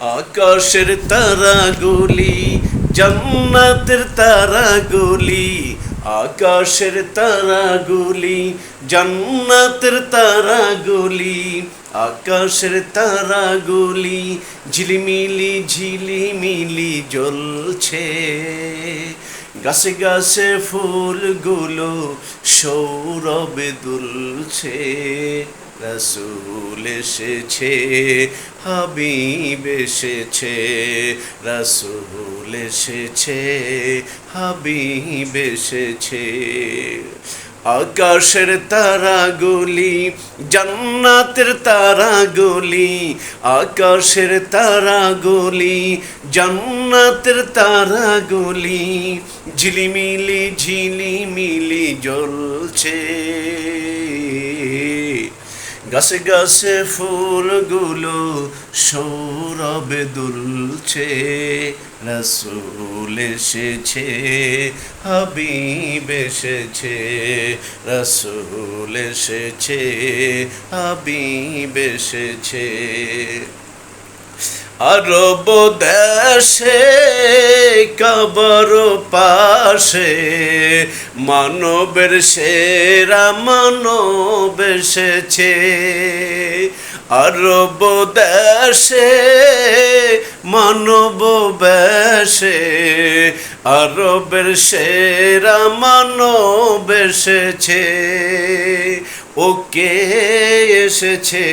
আকাশের তারাগুলি জান্নাতের তারাগুলি, আকাশের তারাগুলি জান্নাতের তারাগুলি, আকাশের তারাগুলি ঝিলিমিলি ঝিলিমিলি জ্বলছে। গাছে গাছে ফুলগুলো সৌরভে দুলছে। রাসূল এসেছে, হাবিব এসেছে, রাসূল এসেছে, হাবিব এসেছে। আকাশের তারাগুলি জান্নাতের তারাগুলি, আকাশের তারাগুলি জান্নাতের তারাগুলি ঝিলিমিলি ঝিলিমিলি জ্বলছে। গাছে গাছে ফুলগুলো সৌরভে দুলছে। রাসূল এসেছে, হাবিব এসেছে, রাসূল এসেছে, হাবিব এসেছে। আরব দেশে কবর পাশে মানবের সেরা মানব এসেছে। আরব দেশে মানব বেশে আরবের সেরা মানব এসেছে। ওকে এসেছে,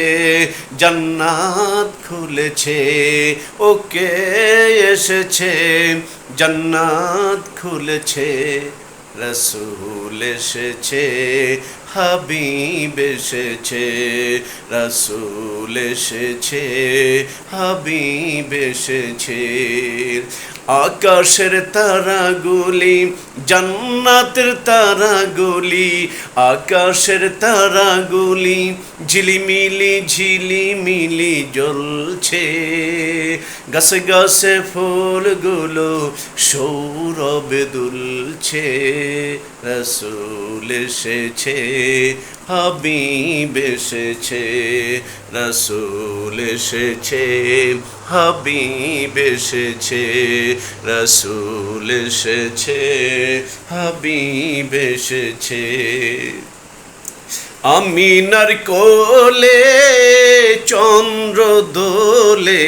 জান্নাত খুলেছে। ওকে এসেছে, জান্নাত খুলেছে। রাসূল এসেছে, হাবিব এসেছে, রাসূল এসেছে, হাবিব এসেছে। আকাশের তারাগুলি জান্নাতের তারাগুলি, আকাশের তারাগুলি ঝিলিমিলি ঝিলিমিলি জ্বলছে। গাছে গাছে ফুলগুলো সৌরভে দুলছে। রাসূল এসেছে, হাবিব এসেছে, রাসূল এসেছে, হাবিব এসেছে, রাসূল এসেছে, হাবিব এসেছে। আমিনার কোলে চন্দ্র দোলে,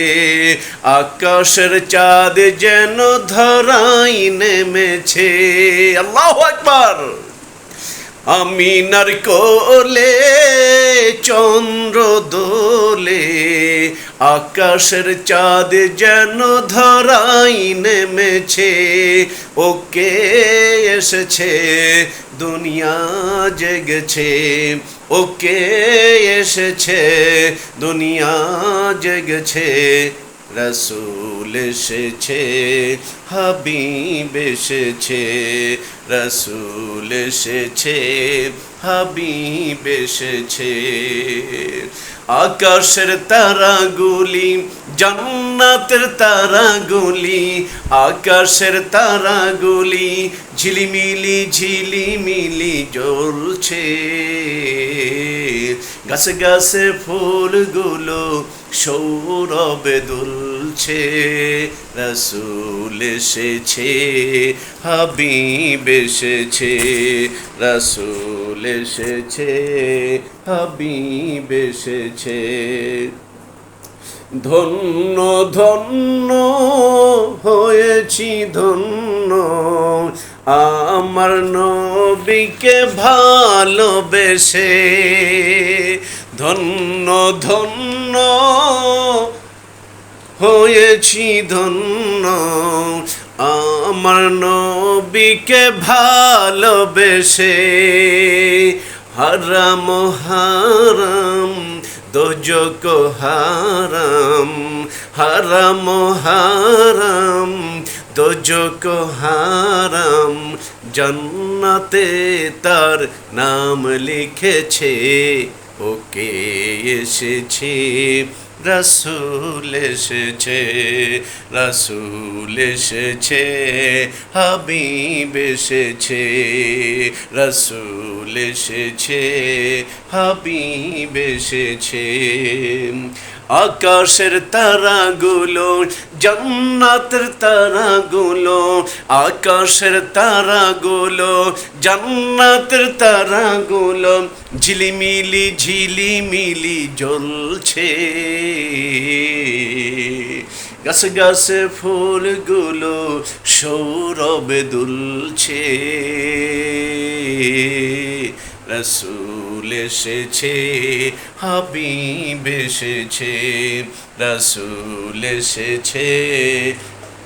আকাশের চাঁদ যেন ধরাই নেমেছে। আল্লাহু আকবার। আমিনার কোলে চন্দ্র দোলে, আকাশের চাঁদ যেন ধরাই নেমেছে। ওকে এসেছে, দুনিয়া জেগেছে। ওকে এসেছে, দুনিয়া জেগেছে। রাসূল এসেছে, হাবিব এসেছে, রাসূল এসেছে, হাবিব এসেছে। আকাশের তারাগুলি জান্নাতের তারাগুলি, আকাশের তারাগুলি ঝিলিমিলি ঝিলিমিলি জ্বলছে। গাছে গাছে ফুলগুলো সৌরভে দুলছে। রাসূল এসেছে, হাবিব এসেছে, রাসূল এসেছে, হাবিব এসেছে। ধন্য ধন্য হয়েছি ধন্য, আমার নবীকে ভালোবেসে। ধন্য ধন্য হয়েছি ধন্য, আমার নবীকে ভালোবেসে। হারাম হারাম দোজক হারাম, হারাম হারাম দোজক হারাম, জান্নাতে তার নাম লিখেছে। ওকে এসেছে, রাসূল এসেছে, রাসূল এসেছে, হাবিব এসেছে, রাসূল এসেছে, হাবিব এসেছে। আকাশের তারাগুলো জান্নাতের তারাগুলো, আকাশের তারাগুলো জান্নাতের তারাগুলো ঝিলিমিলি ঝিলিমিলি জ্বলছে। গাছে গাছে ফুলগুলো সৌরভে দুলছে। রসুল এসেছে, হাবিব এসেছে, রসুল এসেছে,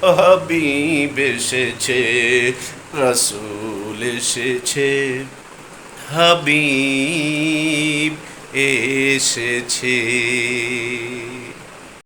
হাবিব এসেছে, রসুল এসেছে, হাবিব এসেছে।